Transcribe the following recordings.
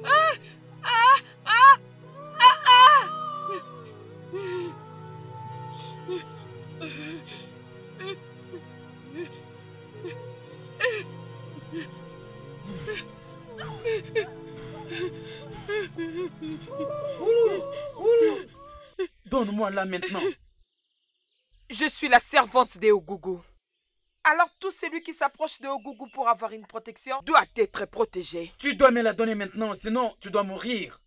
Ah! Ah! Ah! Ah! Ah! Donne-moi là maintenant. Je suis la servante des Ogougou. Alors tout celui qui s'approche des Ogougou pour avoir une protection doit être protégé. Tu dois me la donner maintenant, sinon tu dois mourir.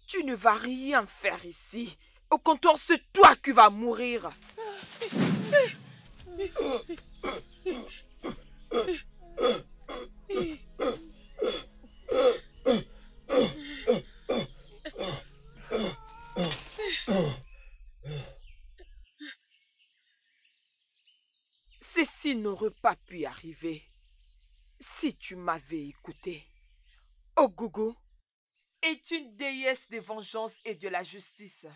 Tu ne vas rien faire ici. Au comptoir, c'est toi qui vas mourir. Ceci n'aurait pas pu arriver si tu m'avais écouté. Ogougou est une déesse de vengeance et de la justice.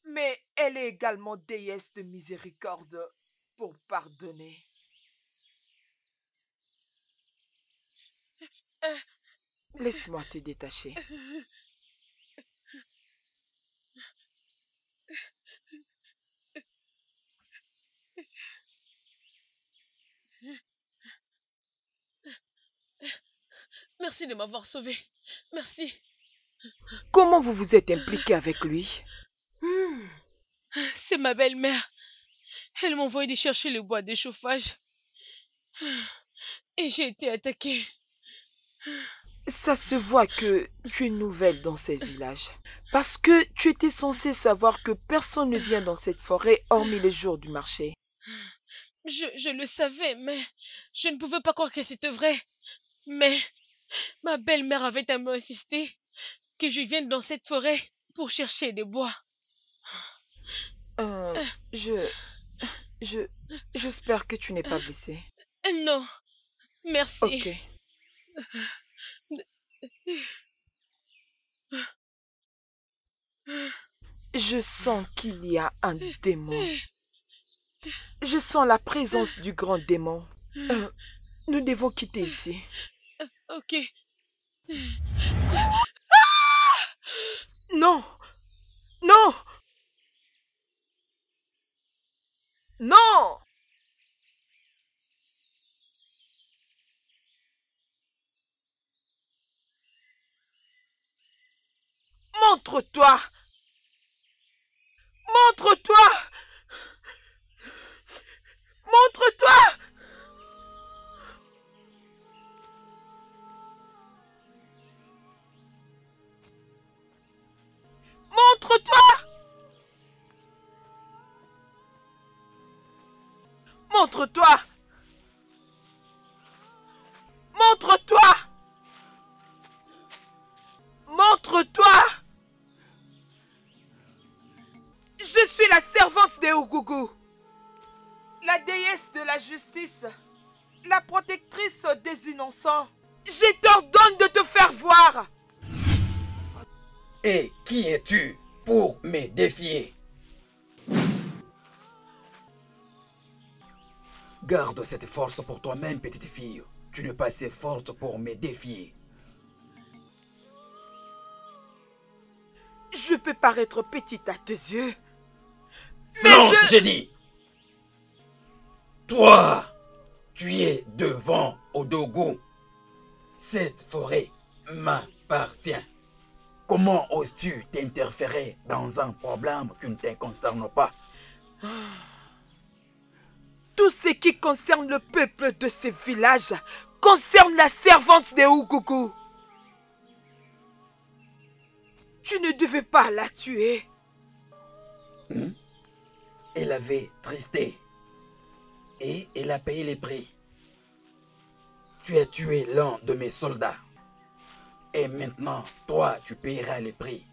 Mais elle est également déesse de miséricorde pour pardonner. Laisse-moi te détacher. Merci de m'avoir sauvé. Merci. Comment vous vous êtes impliqué avec lui? C'est ma belle-mère. Elle m'a envoyé de chercher le bois de chauffage. Et j'ai été attaquée. Ça se voit que tu es nouvelle dans ce village. Parce que tu étais censé savoir que personne ne vient dans cette forêt hormis les jours du marché. Je le savais, mais je ne pouvais pas croire que c'était vrai. Mais ma belle-mère avait tellement insisté que je vienne dans cette forêt pour chercher des bois. J'espère que tu n'es pas blessée. Non, merci. Ok. Je sens qu'il y a un démon. Je sens la présence du grand démon. Nous devons quitter ici. Ok. Non! Non! Non! Montre-toi! Montre-toi! Montre-toi! Montre-toi! Montre-toi! Montre-toi! Montre-toi! Je suis la servante des Ogougou, la déesse de la justice, la protectrice des innocents. Je t'ordonne de te faire voir. Et qui es-tu pour me défier? Garde cette force pour toi-même, petite fille. Tu n'es pas assez forte pour me défier. Je peux paraître petite à tes yeux. Silence, j'ai dit. Toi, tu es devant Odougou. Cette forêt m'appartient. Comment oses-tu t'interférer dans un problème qui ne te concerne pas? Tout ce qui concerne le peuple de ce village concerne la servante des Ogougou. Tu ne devais pas la tuer. Elle avait tristé. Et elle a payé les prix. Tu as tué l'un de mes soldats. Et maintenant, toi, tu payeras les prix.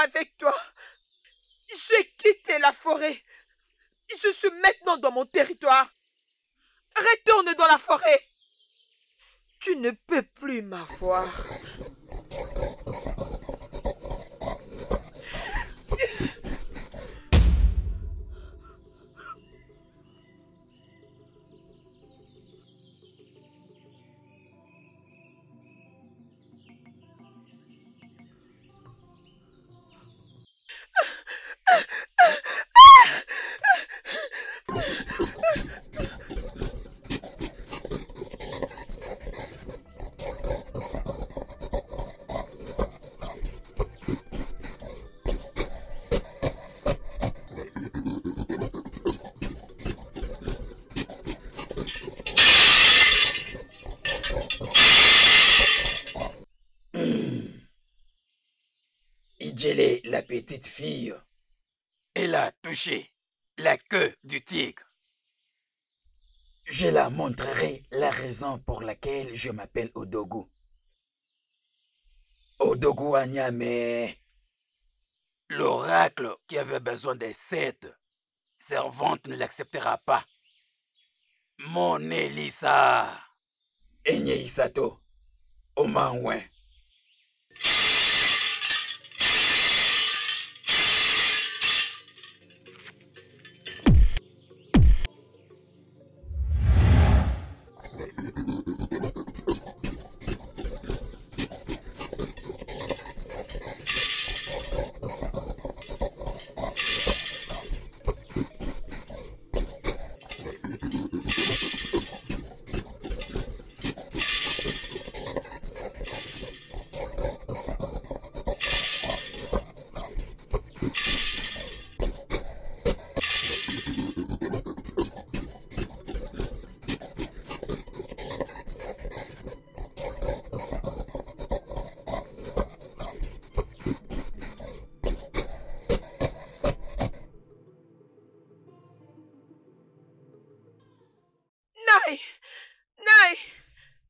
avec toi. J'ai quitté la forêt. Je suis maintenant dans mon territoire. Retourne dans la forêt. Tu ne peux plus m'avoir. Idjélé, la petite fille, elle a touché la queue du tigre. Je la montrerai la raison pour laquelle je m'appelle Odogu. Odogu Anyame, l'oracle qui avait besoin des 7 servantes ne l'acceptera pas. Mon Elisa, Enye Isato, Omanwen.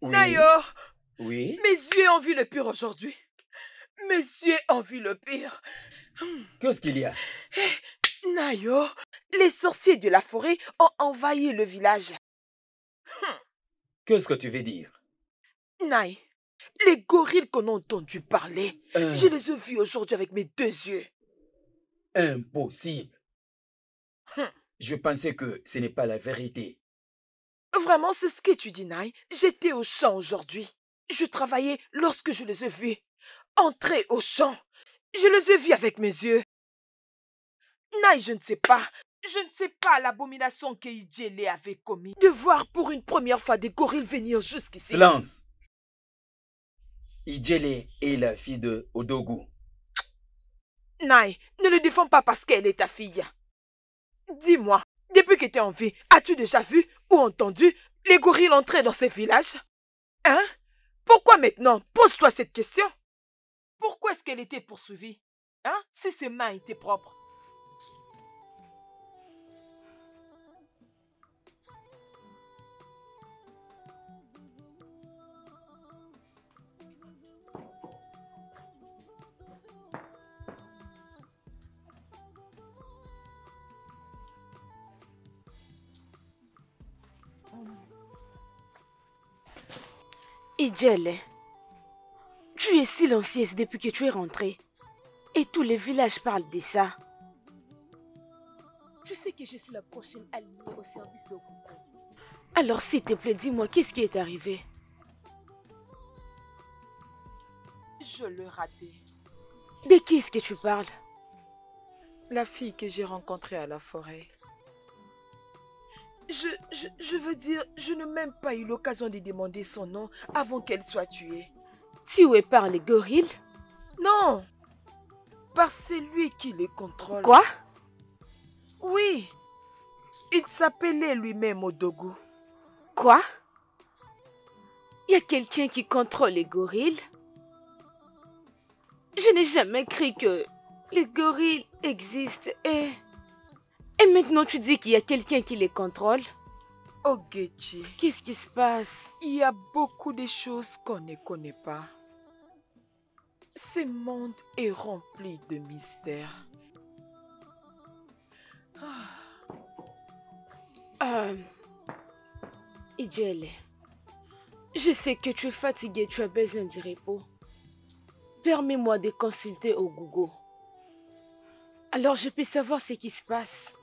Nayo, Oui? mes yeux ont vu le pire aujourd'hui. Mes yeux ont vu le pire. Qu'est-ce qu'il y a? Nayo, les sorciers de la forêt ont envahi le village. Qu'est-ce que tu veux dire? Naï, les gorilles qu'on a entendu parler, je les ai vus aujourd'hui avec mes 2 yeux. Impossible. Je pensais que ce n'est pas la vérité. Vraiment, c'est ce que tu dis, Naï. J'étais au champ aujourd'hui. Je travaillais lorsque je les ai vus. Entrer au champ. Je les ai vus avec mes yeux. Naï, je ne sais pas. Je ne sais pas l'abomination que Idjélé avait commis. De voir pour une première fois des gorilles venir jusqu'ici. Silence. Idjélé est la fille de Odogu. Naï, ne le défends pas parce qu'elle est ta fille. Dis-moi, depuis que tu es en vie, as-tu déjà vu ou entendu les gorilles entrer dans ces villages? Hein? Pourquoi maintenant? Pose-toi cette question. Pourquoi est-ce qu'elle était poursuivie? Hein? Si ses mains étaient propres. Idjélé, tu es silencieuse depuis que tu es rentrée. Et tous les villages parlent de ça. Tu sais que je suis la prochaine alignée au service d'Okuko. Alors s'il te plaît, dis-moi, qu'est-ce qui est arrivé? Je l'ai raté. De qui est-ce que tu parles? La fille que j'ai rencontrée à la forêt. Je veux dire, je n'ai même pas eu l'occasion de demander son nom avant qu'elle soit tuée. Tuée par les gorilles? Non, par celui qui les contrôle. Quoi? Oui, il s'appelait lui-même Odogu. Quoi? Il y a quelqu'un qui contrôle les gorilles? Je n'ai jamais cru que les gorilles existent et maintenant tu dis qu'il y a quelqu'un qui les contrôle? Ogechi, Qu'est-ce qui se passe? il y a beaucoup de choses qu'on ne connaît pas. Ce monde est rempli de mystères. Ijele, je sais que tu es fatigué, tu as besoin de repos. Permets-moi de consulter Ogogo. Alors je peux savoir ce qui se passe.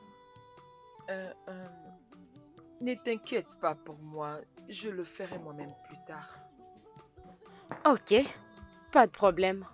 Ne t'inquiète pas pour moi, je le ferai moi-même plus tard. Ok, pas de problème.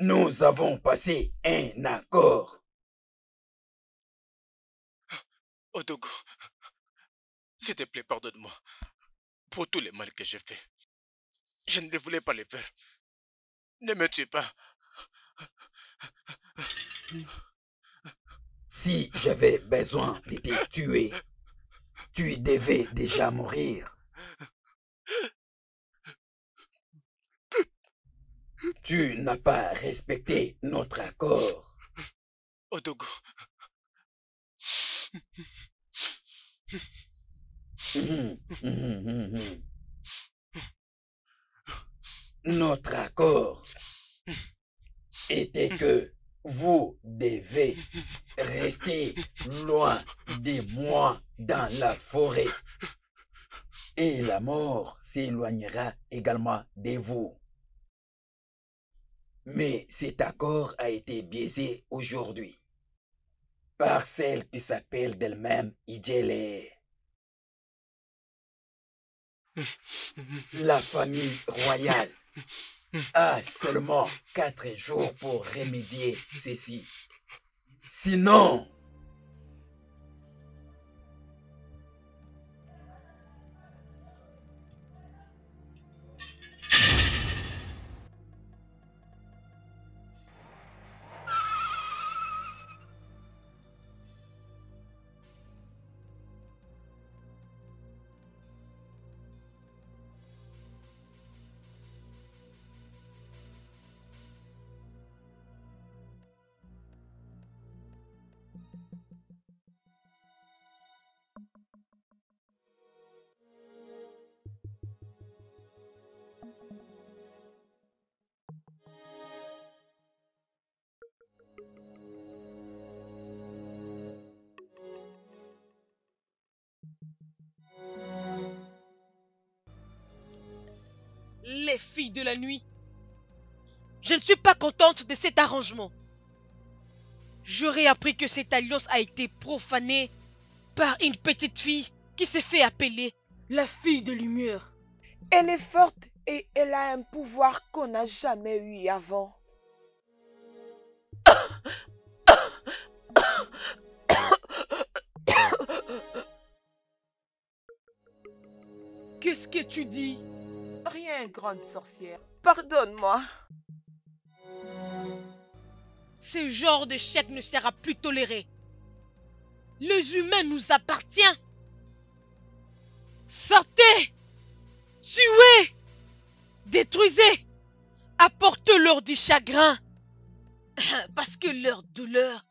Nous avons passé un accord. Odogo, s'il te plaît, pardonne-moi pour tous les mal que j'ai fait. Je ne voulais pas les faire. Ne me tue pas. Si j'avais besoin de te tuer, tu devais déjà mourir. Tu n'as pas respecté notre accord. Odogo. Notre accord était que vous devez rester loin de moi dans la forêt. Et la mort s'éloignera également de vous. Mais cet accord a été biaisé aujourd'hui par celle qui s'appelle d'elle-même Ijele. La famille royale a seulement 4 jours pour remédier ceci. Sinon, Les filles de la nuit, je ne suis pas contente de cet arrangement. J'aurais appris que cette alliance a été profanée par une petite fille qui s'est fait appeler La fille de lumière. Elle est forte et elle a un pouvoir qu'on n'a jamais eu avant. Qu'est-ce que tu dis? Rien, grande sorcière. Pardonne-moi. Ce genre de chèque ne sera plus toléré. Les humains nous appartiennent. Sortez! Tuez! Détruisez! Apportez-leur du chagrin. Parce que leur douleur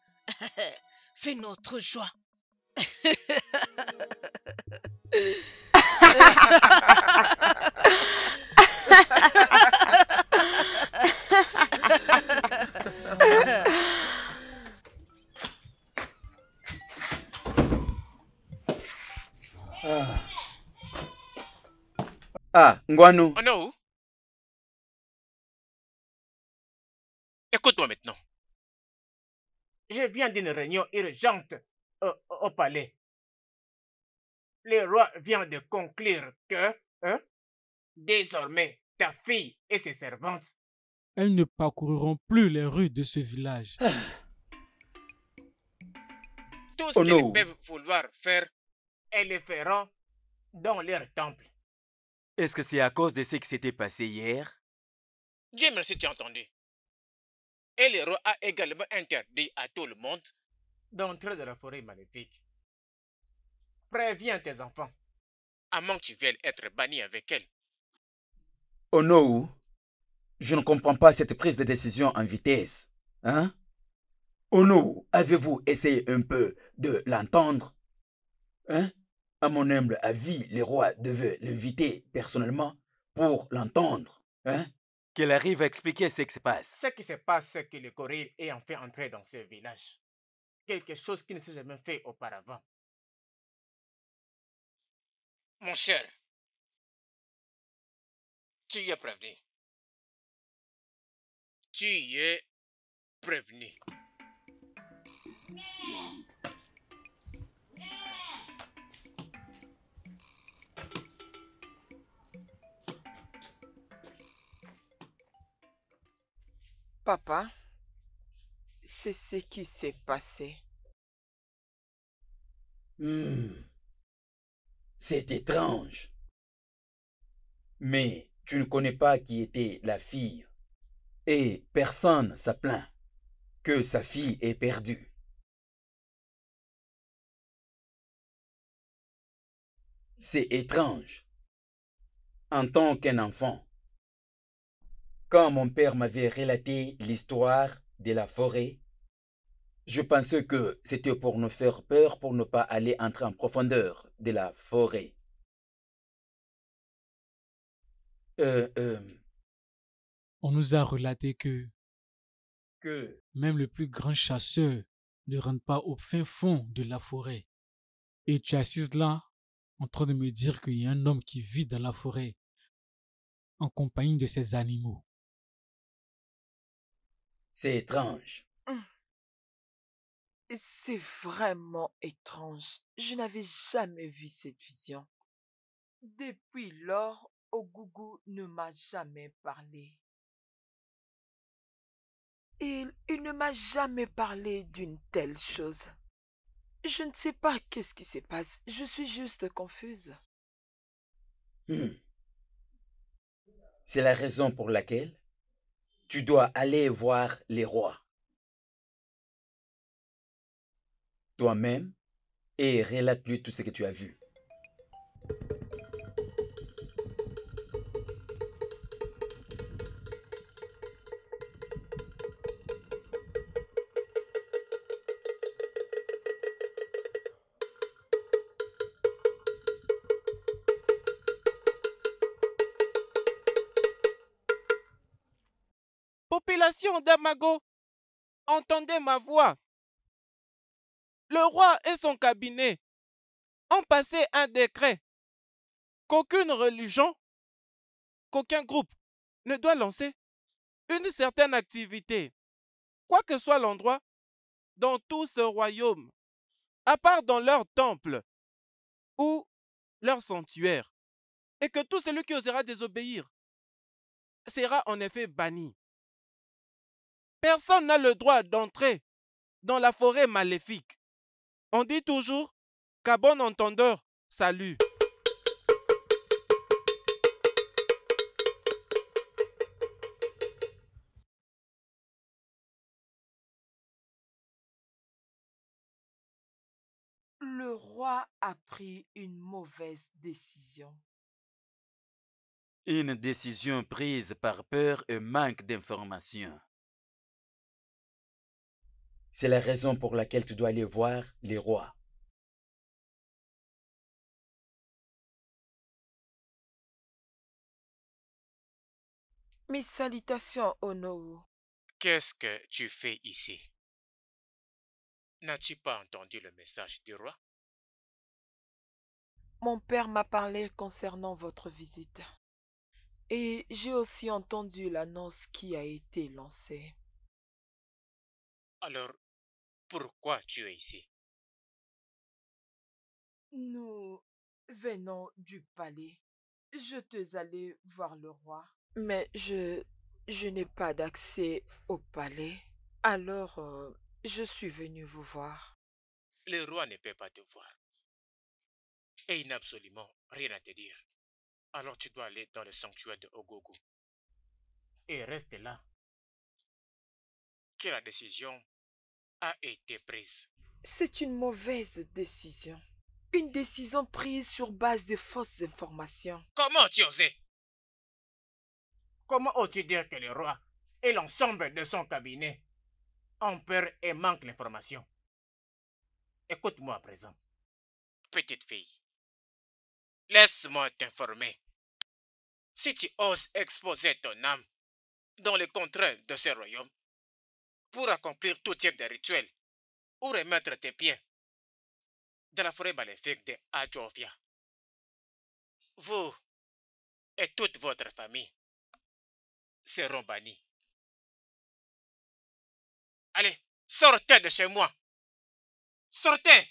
fait notre joie. Ah, Ngwanu. On est où? Écoute-moi maintenant. Je viens d'une réunion urgente au palais. Le roi vient de conclure que, désormais, ta fille et ses servantes. Elles ne parcourront plus les rues de ce village. Tout ce Oh qu'elles non. peuvent vouloir faire, elles le feront dans leur temple. Est-ce que c'est à cause de ce qui s'était passé hier? Dieu merci, tu as entendu. Et le roi a également interdit à tout le monde d'entrer dans la forêt maléfique. Préviens tes enfants, à moins que tu veuilles être banni avec elle. Oh non. Je ne comprends pas cette prise de décision en vitesse. Hein? Oh non, avez-vous essayé un peu de l'entendre? Hein? À mon humble avis, le roi devait l'inviter personnellement pour l'entendre. Hein? Qu'elle arrive à expliquer ce qui se passe. Ce qui se passe, c'est que le gorille est enfin entré dans ce village. Quelque chose qui ne s'est jamais fait auparavant. Mon cher, tu y es prévenu. Tu y es prévenu. Papa, c'est ce qui s'est passé. C'est étrange. Mais tu ne connais pas qui était la fille. Et personne s'est plaint que sa fille est perdue. C'est étrange. En tant qu'un enfant, quand mon père m'avait relaté l'histoire de la forêt, je pensais que c'était pour nous faire peur pour ne pas aller entrer en profondeur de la forêt. On nous a relaté que Que même le plus grand chasseur ne rentre pas au fin fond de la forêt. Et tu es assise là, en train de me dire qu'il y a un homme qui vit dans la forêt, en compagnie de ses animaux. c'est étrange. C'est vraiment étrange. Je n'avais jamais vu cette vision. Depuis lors, Ogougou ne m'a jamais parlé. Il ne m'a jamais parlé d'une telle chose. Je ne sais pas qu'est-ce qui se passe. Je suis juste confuse. C'est la raison pour laquelle tu dois aller voir les rois toi-même et relate-lui tout ce que tu as vu. Population d'Amago, entendez ma voix. Le roi et son cabinet ont passé un décret qu'aucune religion, qu'aucun groupe ne doit lancer une certaine activité, quoi que soit l'endroit, dans tout ce royaume, à part dans leur temple ou leur sanctuaire, et que tout celui qui osera désobéir sera en effet banni. Personne n'a le droit d'entrer dans la forêt maléfique. On dit toujours qu'à bon entendeur, salut. Le roi a pris une mauvaise décision. Une décision prise par peur et manque d'information. C'est la raison pour laquelle tu dois aller voir les rois. Mes salutations, Onowu. Qu'est-ce que tu fais ici? N'as-tu pas entendu le message du roi? Mon père m'a parlé concernant votre visite. Et j'ai aussi entendu l'annonce qui a été lancée. Alors, pourquoi tu es ici? Nous venons du palais. Je te allais voir le roi. Mais je n'ai pas d'accès au palais. Alors, je suis venue vous voir. Le roi ne peut pas te voir. Et il n'a absolument rien à te dire. Alors tu dois aller dans le sanctuaire de Ogogo. Et reste là. Que la décision a été prise. C'est une mauvaise décision. Une décision prise sur base de fausses informations. Comment tu osais? Comment oses-tu dire que le roi et l'ensemble de son cabinet ont peur et manquent l'information? Écoute-moi à présent. Petite fille, laisse-moi t'informer. Si tu oses exposer ton âme dans les contraires de ce royaume pour accomplir tout type de rituel ou remettre tes pieds dans la forêt maléfique de Ajovia, vous et toute votre famille seront bannis. Allez, sortez de chez moi. Sortez!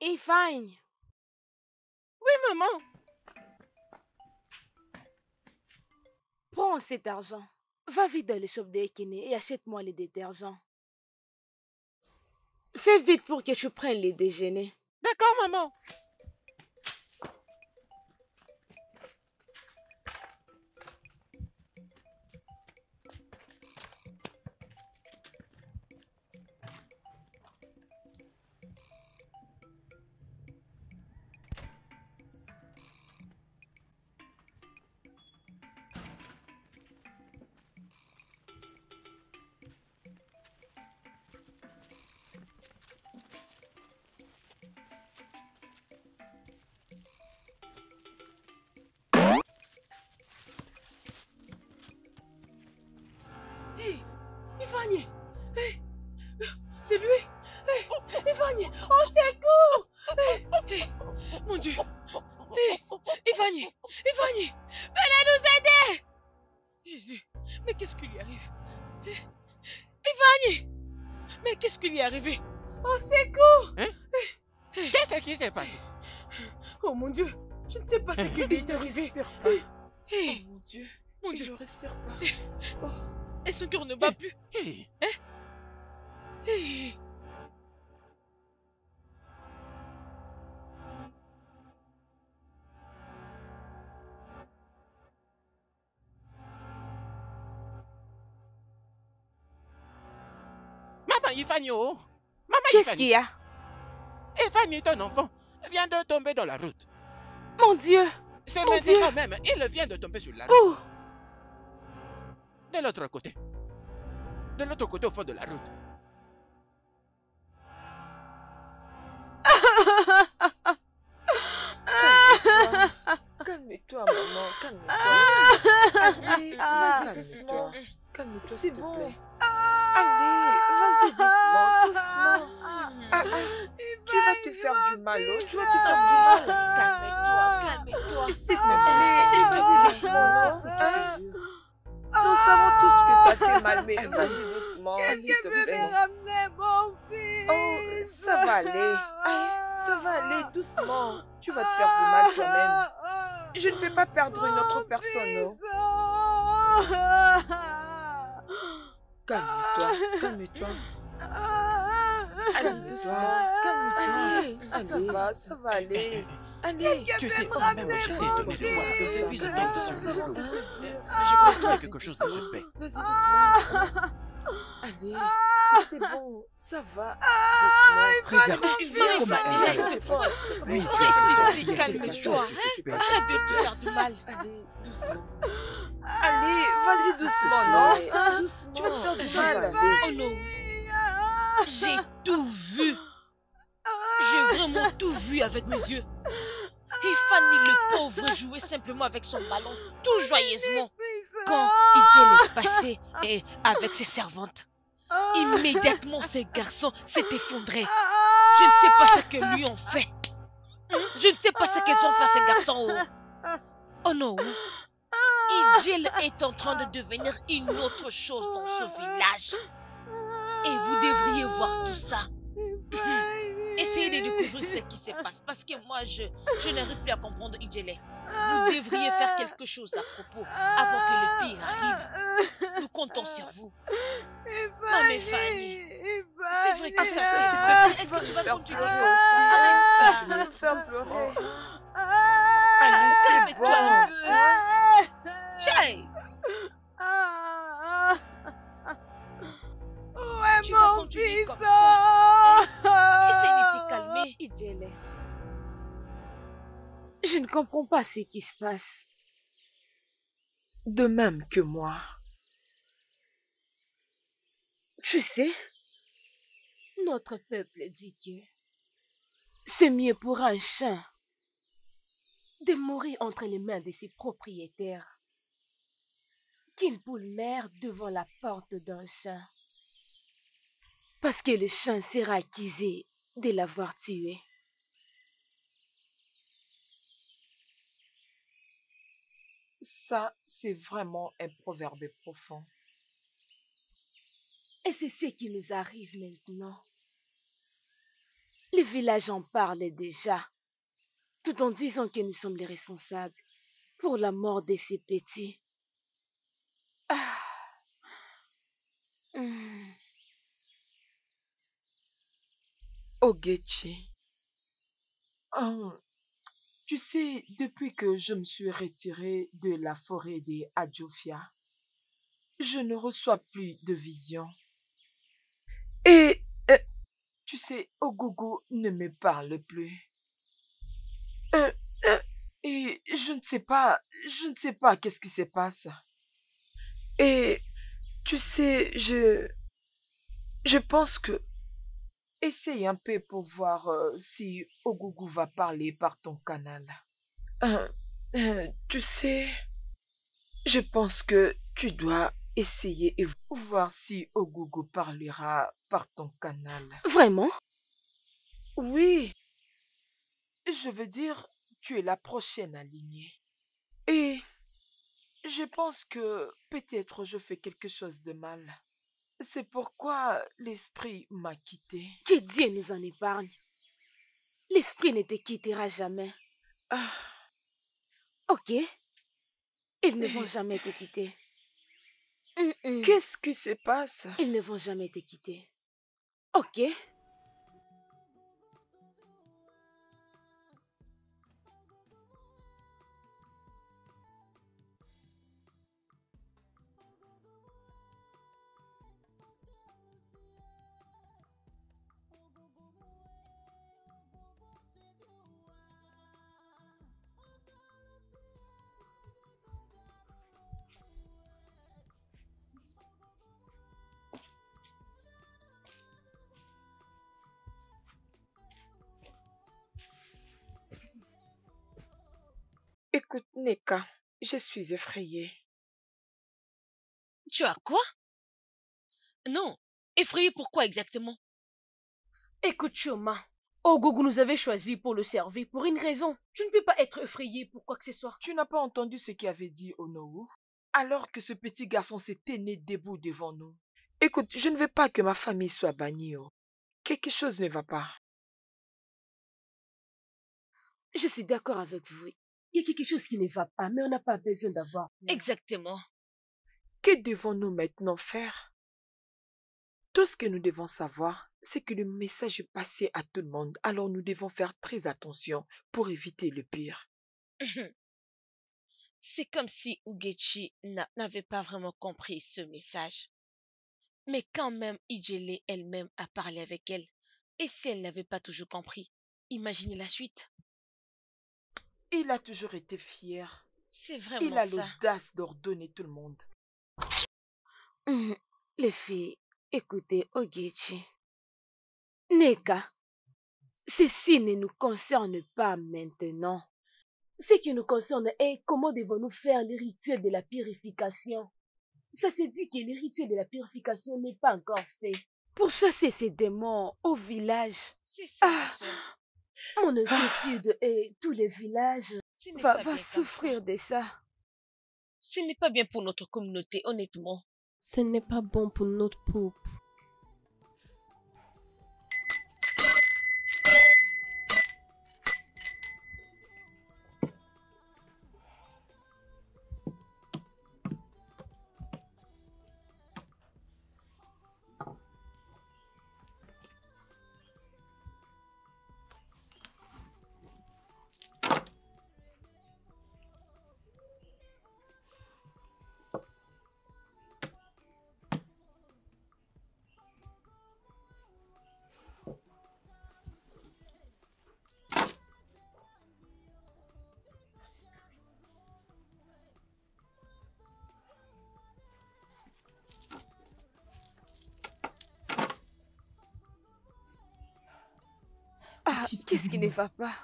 Ifeanyi, Oui, maman. prends cet argent. Va vite dans les shops de Ekene et achète-moi les détergents. Fais vite pour que tu prennes les déjeuners. D'accord, maman. Hey, Ifeanyi! Hey, c'est lui! Hey, Ifeanyi! Au secours! Hey, mon Dieu! Hey, Ifeanyi! Ifeanyi! Venez nous aider! Jésus, mais qu'est-ce qui lui arrive? Ifeanyi! Mais qu'est-ce qui lui est arrivé? Au secours! Hein? Qu'est-ce qui s'est passé? Oh mon Dieu! Je ne sais pas ce qui lui est arrivé. Respire pas. Hey, Oh mon Dieu. mon Il Dieu! ne respire pas. Oh. Et son cœur ne bat plus. Hey, Hey. Maman Ifeanyi, oh. Maman Qu'est-ce Ifeanyi. qu'il y a? Ifeanyi, ton enfant, vient de tomber dans la route. Mon Dieu! C'est Mon maintenant Dieu. même, il vient de tomber sur la route. Oh! De l'autre côté. De l'autre côté, au fond de la route. Calme-toi, maman. Calme-toi. Allez, vas-y doucement. Calme-toi, C'est s'il te bon. plaît. Allez, vas-y doucement, doucement. Tu vas te faire du mal, oh. Tu vas te faire du mal. Calme-toi, calme-toi. S'il te plaît, vas-y doucement. Non, c'est que c'est dur. Nous savons tous que ça fait mal, mais vas-y doucement, s'il te plaît. ramener mon fils? Oh, ça va aller. Ça va aller doucement. Tu vas te faire du mal toi-même. Je ne vais pas perdre une autre personne. Oh. Calme-toi, calme-toi. Allez, doucement, calme-toi. Ça va aller. Allez, Tu sais, moi-même, j'étais étonné de voir que ce fils tombe sur la route. J'ai compris quelque chose de suspect. Vas-y doucement. Allez. Ça va. Regarde, Non, comment Fanny, elle reste est. pas. Oui, Reste ici, il y a quelque chose calme-toi. qui se passe. Arrête de te faire du mal. Allez, doucement. Allez, vas-y doucement, non? Doucement. Tu vas te faire du mal. Oh non, j'ai tout vu. J'ai vraiment tout vu avec mes yeux. Et Fanny, le pauvre, jouait simplement avec son ballon, tout joyeusement. Quand Idjel est passé et avec ses servantes, immédiatement ces garçons s'est effondré. Je ne sais pas ce que lui ont fait. Je ne sais pas ce qu'ils ont fait à ces garçons. Oh non. Idjel est en train de devenir une autre chose dans ce village. Et vous devriez voir tout ça. Essayez de découvrir ce qui se passe parce que moi, je n'arrive plus à comprendre Idjele. Vous devriez faire quelque chose à propos avant que le pire arrive. Nous comptons sur vous. Maman Fanny, c'est vrai que ça fait. Est-ce que tu vas continuer comme ça? Arrête Tu pas. vas me faire pleurer. Calme-toi un peu. Tchai, Ouais, tu vas mon continuer fils. comme ça. Essaye de te calmer. Idjele. Je ne comprends pas ce qui se passe. De même que moi. Tu sais, notre peuple dit que c'est mieux pour un chien de mourir entre les mains de ses propriétaires qu'une poule mère devant la porte d'un chien. Parce que le chien sera accusé de l'avoir tué. Ça, c'est vraiment un proverbe profond. Et c'est ce qui nous arrive maintenant. Le village en parle déjà, tout en disant que nous sommes les responsables pour la mort de ces petits. Ah. Hmm. Ogechi, tu sais, depuis que je me suis retiré de la forêt des Adjofia, je ne reçois plus de visions. Et, tu sais, Ogogo ne me parle plus. Euh, et je ne sais pas qu'est-ce qui se passe. Et, tu sais, je pense que essaye un peu pour voir si Ogogo va parler par ton canal. Tu sais, je pense que tu dois essayer et voir si Ogogo parlera par ton canal. Vraiment? Oui, je veux dire, tu es la prochaine alignée. Et je pense que peut-être je fais quelque chose de mal. C'est pourquoi l'esprit m'a quitté. Que Dieu nous en épargne. L'esprit ne te quittera jamais. Ah, Ok? Ils ne vont jamais te quitter. qu'est-ce qui se passe? Ils ne vont jamais te quitter. Ok? Écoute, Neka, je suis effrayée. Tu as quoi? Non. Effrayé pourquoi exactement? Écoute, Choma. Ogogo nous avait choisi pour le servir pour une raison. Tu ne peux pas être effrayé pour quoi que ce soit. Tu n'as pas entendu ce qu'avait dit Onowu? Alors que ce petit garçon s'est né debout devant nous. Écoute, je ne veux pas que ma famille soit bannie. Oh. Quelque chose ne va pas. Je suis d'accord avec vous. Il y a quelque chose qui ne va pas, mais on n'a pas besoin d'avoir peur. Exactement. Que devons-nous maintenant faire? Tout ce que nous devons savoir, c'est que le message est passé à tout le monde, alors nous devons faire très attention pour éviter le pire. C'est comme si Ugechi n'avait pas vraiment compris ce message. Mais quand même Ijele elle-même a parlé avec elle, et si elle n'avait pas toujours compris, imaginez la suite. Il a toujours été fier. C'est Il vraiment a ça. l'audace d'ordonner tout le monde. Les filles, écoutez Ogechi. Neka, ceci ne nous concerne pas maintenant. Ce qui nous concerne est comment devons-nous faire les rituels de la purification. Ça se dit que le rituel de la purification n'est pas encore fait. Pour chasser ces démons au village. C'est ça, ma soeur. Mon inquiétude est tout le village Ce n'est va pas bien comme souffrir ça. de ça. Ce n'est pas bien pour notre communauté, honnêtement. Ce n'est pas bon pour notre peuple. Ah, qu'est-ce qui ne va pas?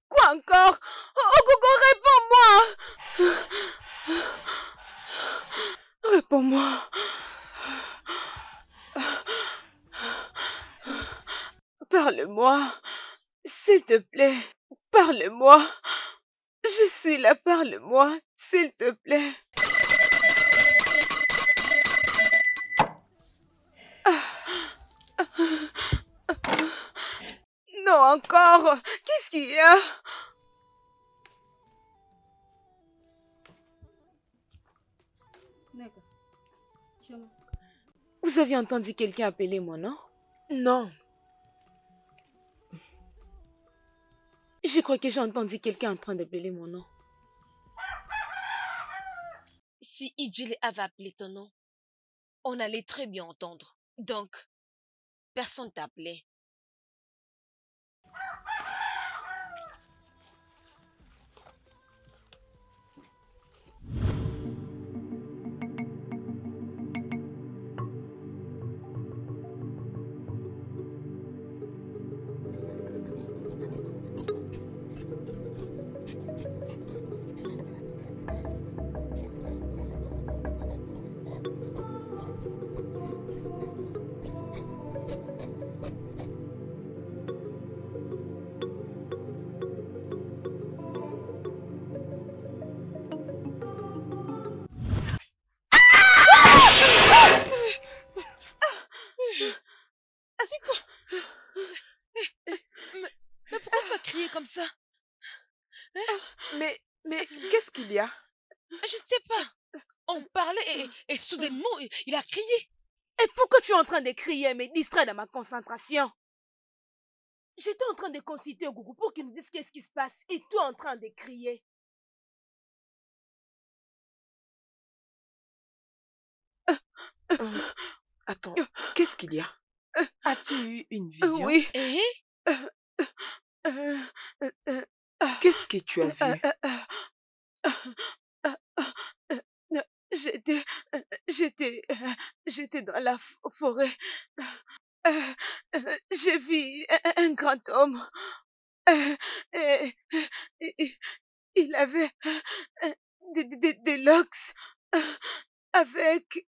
Quoi encore? Oh, Gogo, réponds-moi! Réponds-moi. Parle-moi. S'il te plaît, parle-moi. Je suis là, parle-moi, s'il te plaît. Non, encore. Qu'est-ce qu'il y a? Vous avez entendu quelqu'un appeler mon nom? Non. Je crois que j'ai entendu quelqu'un en train d'appeler mon nom. Si Ijele avait appelé ton nom, on allait très bien entendre. Donc, personne t'a appelé. C'est quoi? Mais pourquoi tu as crié comme ça? Mais qu'est-ce qu'il y a? Je ne sais pas. On parlait et soudainement, il a crié. Et pourquoi tu es en train de crier et me distraire dans ma concentration? J'étais en train de consulter Gougou pour qu'il me dise qu'est-ce qui se passe et toi en train de crier. Attends, qu'est-ce qu'il y a? As-tu eu une vision? Oui. Et Qu'est-ce que tu as vu? J'étais dans la forêt. J'ai vu un grand homme. Il avait des locks avec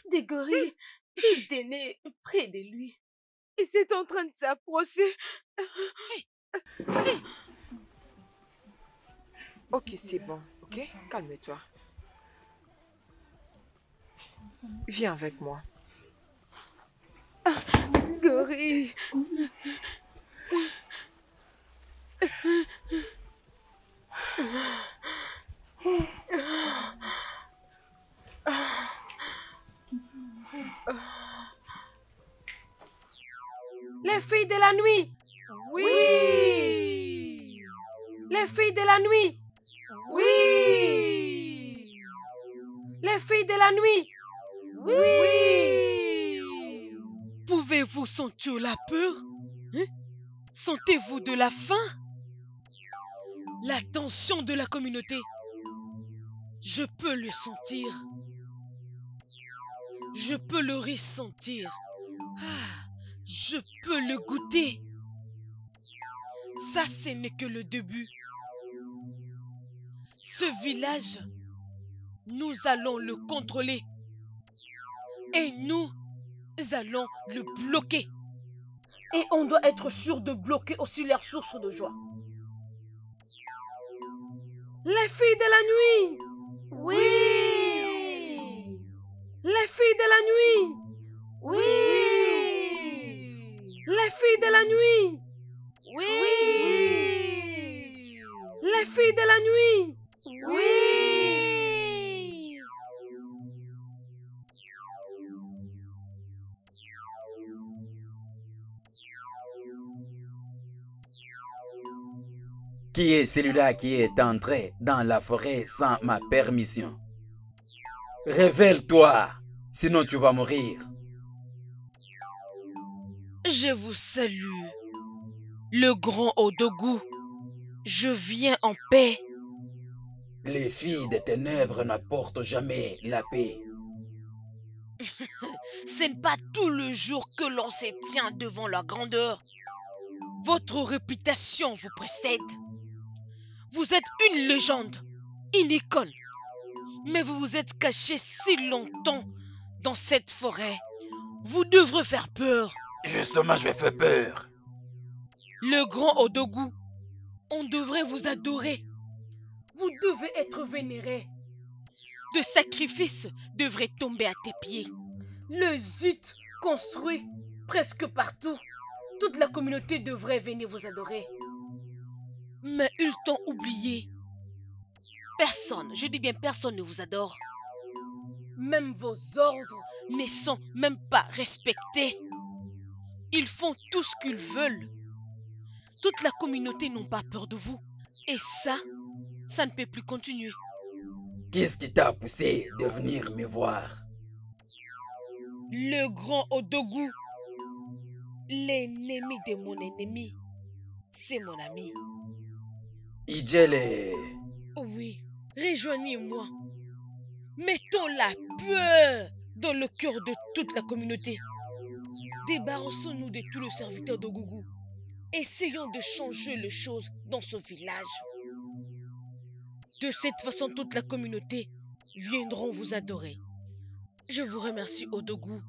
des gorilles qui tenaient près de lui. Ils étaient en train de s'approcher. Ok, c'est bon, ok? Calme-toi. Viens avec moi. Gorille. Les filles de la nuit. Oui. Les filles de la nuit. Oui. Les filles de la nuit. Oui. Pouvez-vous sentir la peur? Hein? Sentez-vous de la faim? La tension de la communauté? Je peux le sentir. Je peux le ressentir. Je peux le goûter. Ça, ce n'est que le début. Ce village, nous allons le contrôler. Et nous allons le bloquer. Et on doit être sûr de bloquer aussi leurs sources de joie. Les filles de la nuit. Oui. Les filles de la nuit. Oui. Les filles de la nuit. Oui. Les filles de la nuit. Oui. Qui est celui-là qui est entré dans la forêt sans ma permission? Révèle-toi, sinon tu vas mourir. Je vous salue, le grand Odogu. Je viens en paix. Les filles des ténèbres n'apportent jamais la paix. Ce n'est pas tout le jour que l'on se tient devant la grandeur. Votre réputation vous précède. Vous êtes une légende, une icône. Mais vous vous êtes caché si longtemps dans cette forêt. Vous devrez faire peur. Justement, je fais peur. Le grand Odogu, on devrait vous adorer. Vous devez être vénérés. De sacrifices devraient tomber à tes pieds. Le Zut construit presque partout. Toute la communauté devrait venir vous adorer. Mais ils t'ont oublié. Personne, je dis bien personne ne vous adore. Même vos ordres Ne sont même pas respectés. Ils font tout ce qu'ils veulent. Toute la communauté n'a pas peur de vous. Et ça ne peut plus continuer. Qu'est-ce qui t'a poussé de venir me voir? Le grand Odogu, l'ennemi de mon ennemi, c'est mon ami. Ijele. Oui, rejoignez-moi. Mettons la peur dans le cœur de toute la communauté. Débarrassons-nous de tous les serviteurs d'Ogougou. Essayons de changer les choses dans ce village. De cette façon, toute la communauté viendront vous adorer. Je vous remercie, Odogu.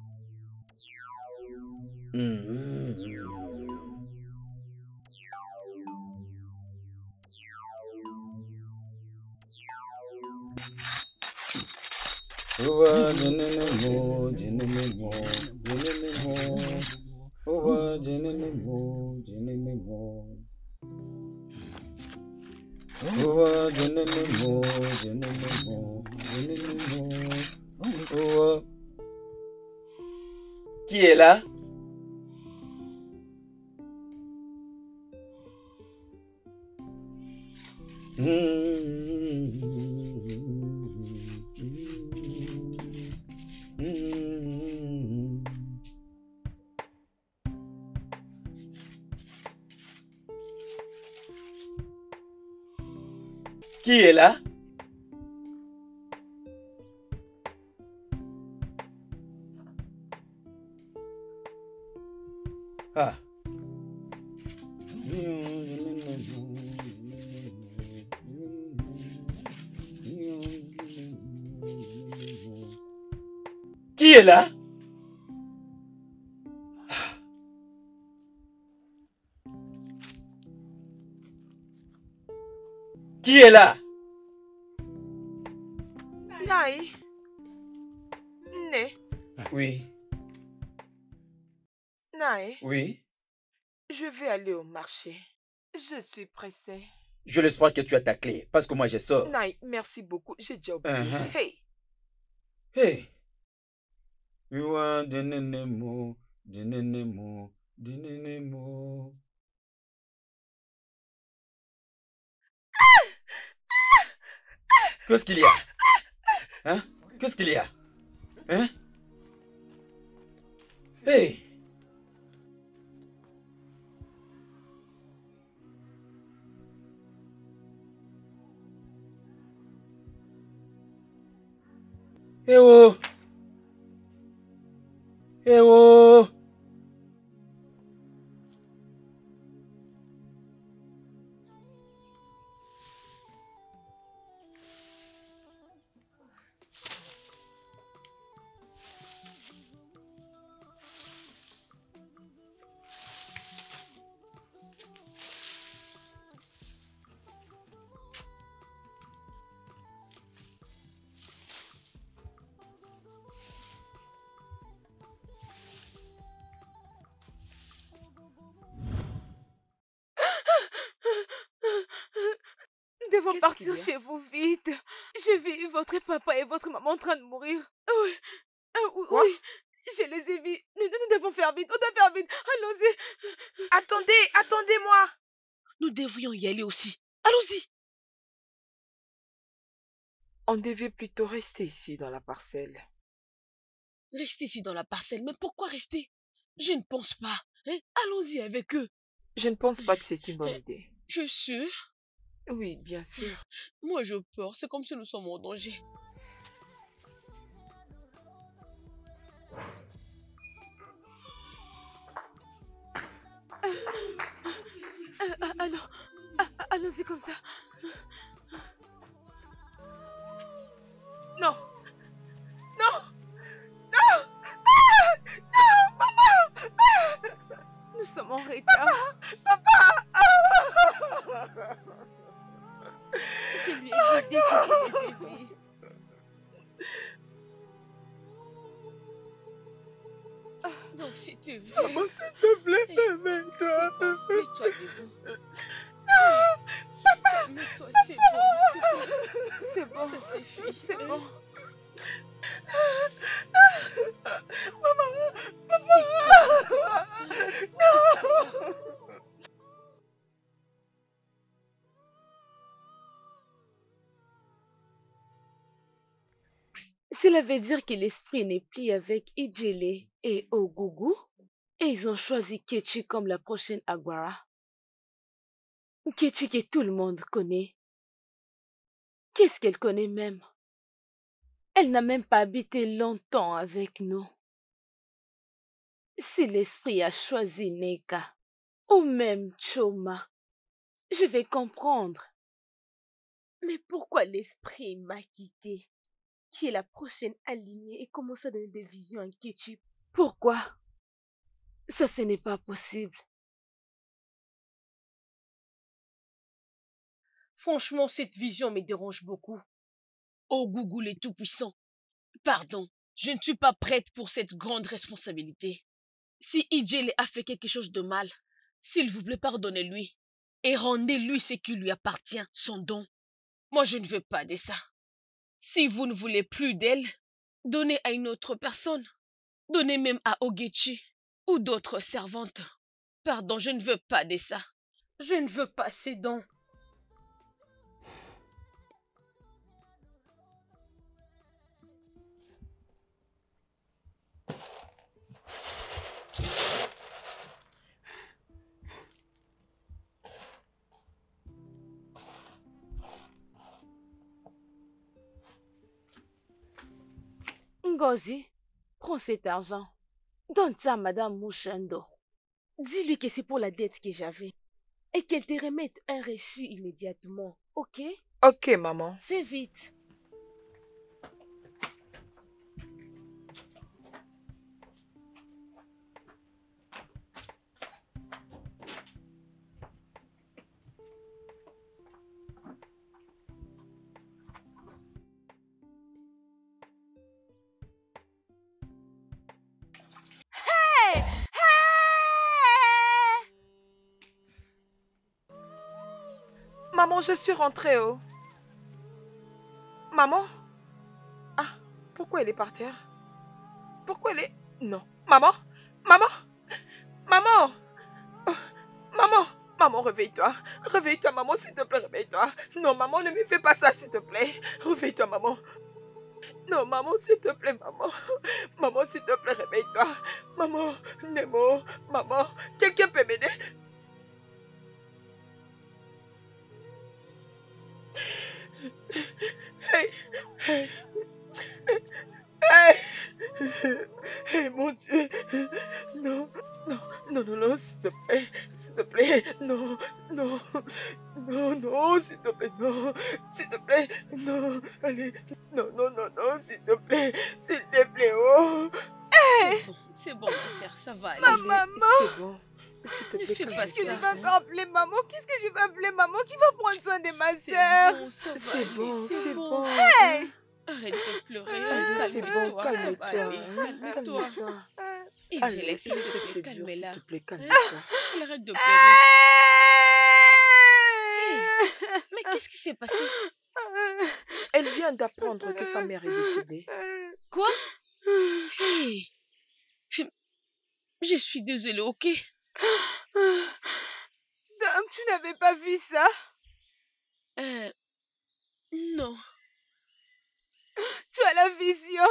Qui est là? Qui est là? Ah. Qui est là? Qui est là? Naï. Né. Oui. Naï. Oui. Je vais aller au marché. Je suis pressée. Je l'espoir que tu as ta clé, parce que moi je sors. Naï, merci beaucoup. J'ai déjà oublié. Hey. Hey. You are the nemo, Dinenemo. Qu'est-ce qu'il y a? Hein? Qu'est-ce qu'il y a? Hein? Hey! Eh oh! Eh oh! Nous devons Qu'est-ce qu'il partir y a? chez vous vite. J'ai vu votre papa et votre maman en train de mourir. Oui, oui, Quoi? oui, je les ai vus. Nous devons faire vite, on doit faire vite. Allons-y. Attendez, attendez-moi. Nous devrions y aller aussi. Allons-y. On devait plutôt rester ici dans la parcelle. Restez ici dans la parcelle. Mais pourquoi rester? Je ne pense pas. Hein? Allons-y avec eux. Je ne pense pas que c'est une bonne idée. Tu es sûr? Oui, bien sûr. Moi, je peur. C'est comme si nous sommes en danger. Allons-y comme ça. Non. Non. Non. Ah! Non, maman. Nous sommes en retard. Papa. Je lui ai dit dès que je les ai vus. Donc, si tu veux... Maman, s'il te plaît, C'est mets-toi. bon. Mets-toi debout. Mets-toi, c'est bon. C'est bon. Ça suffit. C'est bon. Cela veut dire que l'esprit n'est plus avec Ijele et Ogugu et ils ont choisi Kechi comme la prochaine Aguara. Kechi que tout le monde connaît. Qu'est-ce qu'elle connaît même? Elle n'a même pas habité longtemps avec nous. Si l'esprit a choisi Neka ou même Choma, je vais comprendre. Mais pourquoi l'esprit m'a quitté? Qui est la prochaine alignée et commence à donner des visions à Kechi? Pourquoi? Ça, ce n'est pas possible. Franchement, cette vision me dérange beaucoup. Oh, Google est tout-puissant. Pardon, je ne suis pas prête pour cette grande responsabilité. Si Ijele a fait quelque chose de mal, s'il vous plaît, pardonnez-lui. Et rendez-lui ce qui lui appartient, son don. Moi, je ne veux pas de ça. Si vous ne voulez plus d'elle, donnez à une autre personne. Donnez même à Ogechi ou d'autres servantes. Pardon, je ne veux pas de ça. Je ne veux pas ces dons. Ngozi, prends cet argent. Donne ça à Madame Mushendo. Dis-lui que c'est pour la dette que j'avais. Et qu'elle te remette un reçu immédiatement, ok? Ok, maman. Fais vite. Hey! Maman, je suis rentrée, oh. Maman? Ah, pourquoi elle est par terre? Pourquoi elle est... Non. Maman? Maman? Maman! Oh, maman! Maman, réveille-toi. Réveille-toi, maman, s'il te plaît, réveille-toi. Non, maman, ne me fais pas ça, s'il te plaît. Réveille-toi, maman. Non, maman, s'il te plaît, maman. Maman, s'il te plaît, réveille-toi. Maman, Nemo, maman, quelqu'un peut m'aider? Hey, hey, hey, hey, mon Dieu. Non, non, non, non, non, s'il te plaît, non, non, non, non, s'il te plaît, non, s'il te plaît, non, allez, non, non, non, non, s'il te plaît, oh. C'est bon, ma sœur, ça va aller. Maman, c'est bon. S'il te Ne plaît, fais pas calme-toi. ça. Je vais encore appeler maman. Qu'est-ce que je vais appeler maman qui va prendre soin de ma C'est sœur? bon, ça va C'est aller, bon, c'est c'est bon. bon. Arrête de pleurer, Allez, c'est bon, calme-toi, ça va calme-toi. aller, calme-toi. Calme-toi. Et je Allez, laisse, je s'il sais que te c'est plaît, dur, s'il calme-la. te plaît, Hein? calme-toi. Elle arrête de pleurer. Hey, mais qu'est-ce qui s'est passé? Elle vient d'apprendre que sa mère est décédée. Quoi? Hey, je suis désolée, ok? Donc, tu n'avais pas vu ça? Non. Tu as la vision.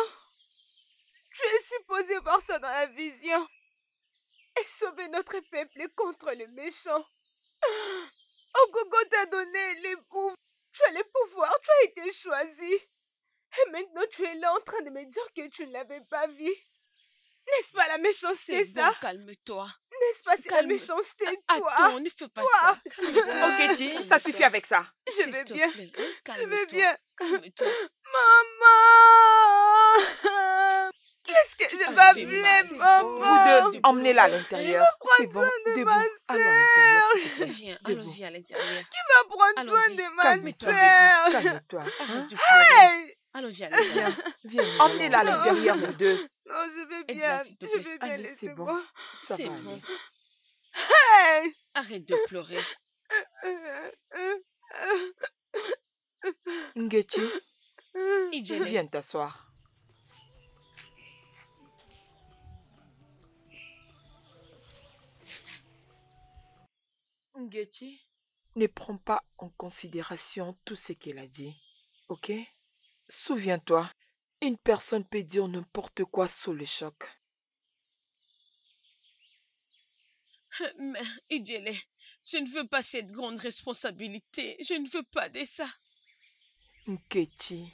Tu es supposé voir ça dans la vision. Et sauver notre peuple contre le méchant. Ogogo t'a donné les pouvoirs. Tu as les pouvoirs, tu as été choisi. Et maintenant tu es là en train de me dire que tu ne l'avais pas vu. N'est-ce pas la méchanceté, C'est ça? bon, calme-toi. N'est-ce pas c'est la Calme. méchanceté, toi? Attends, ne fais pas ça. Ok, G, ça suffit avec ça. Je S'il vais te bien. plaît, hein, Je vais calme-toi. bien. Calme-toi. Maman! Qu'est-ce que je vais appeler maman? Vous deux, emmenez-la à l'intérieur. C'est bon, debout. Allons à l'intérieur, s'il te plaît. Viens, Debout. allons-y à l'intérieur. Qui va prendre soin Allons-y. de ma Calme-toi, sœur? Calme-toi. Calme-toi. Arrête de pleurer. Hey! Allons-y à l'intérieur. Viens, emmenez-la à l'intérieur, vous deux. Non, je vais Aide-la, bien. s'il te Je plaît. vais bien, Allez, c'est bon. laissez-moi. C'est bon. Hey! Arrête de pleurer. Ngechi, Ijele. viens t'asseoir. Ngechi, ne prends pas en considération tout ce qu'elle a dit, ok? Souviens-toi, une personne peut dire n'importe quoi sous le choc. Mais, Ijele, je ne veux pas cette grande responsabilité. Je ne veux pas de ça. Nkechi,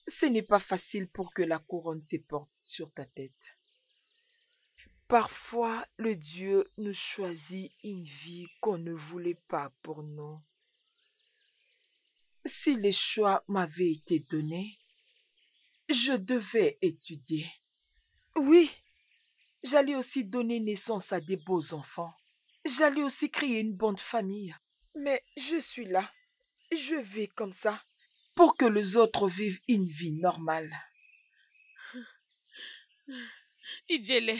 ce n'est pas facile pour que la couronne se porte sur ta tête. Parfois, le Dieu nous choisit une vie qu'on ne voulait pas pour nous. Si le choix m'avait été donné, je devais étudier. Oui, j'allais aussi donner naissance à des beaux enfants. J'allais aussi créer une bonne famille. Mais je suis là. Je vis comme ça pour que les autres vivent une vie normale. Ijele,